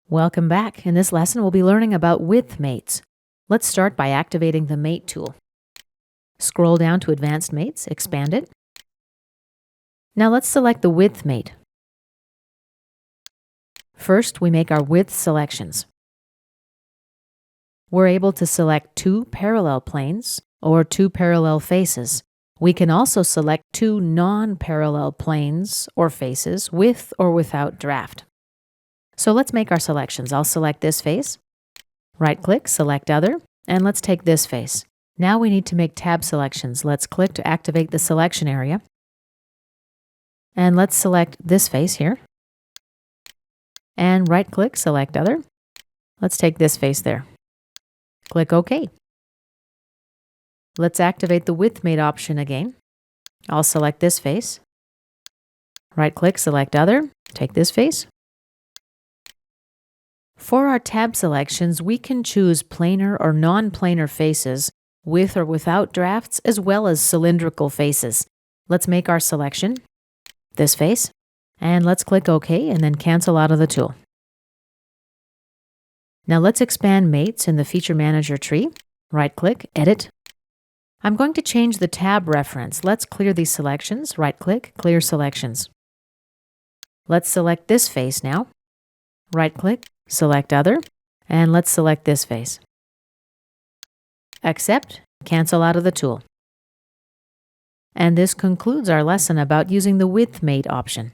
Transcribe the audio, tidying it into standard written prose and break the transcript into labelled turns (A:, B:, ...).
A: Welcome back. In this lesson, we'll be learning about width mates. Let's start by activating the Mate tool. Scroll down to Advanced Mates, expand it. Now let's select the width mate. First, we make our width selections. We're able to select two parallel planes or two parallel faces. We can also select two non-parallel planes or faces with or without draft. So let's make our selections. I'll select this face, right-click, select Other, and let's take this face. Now we need to make tab selections. Let's click to activate the selection area. And let's select this face here. And right-click, select Other. Let's take this face there. Click OK. Let's activate the width mate option again. I'll select this face. Right-click, select Other, take this face. For our tab selections, we can choose planar or non-planar faces with or without drafts, as well as cylindrical faces. Let's make our selection, this face, and let's click OK and then cancel out of the tool. Now let's expand mates in the Feature Manager tree. Right-click, Edit. I'm going to change the tab reference. Let's clear these selections. Right-click, Clear Selections. Let's select this face now. Right-click, select Other, and let's select this face. Accept, cancel out of the tool. And this concludes our lesson about using the width mate option.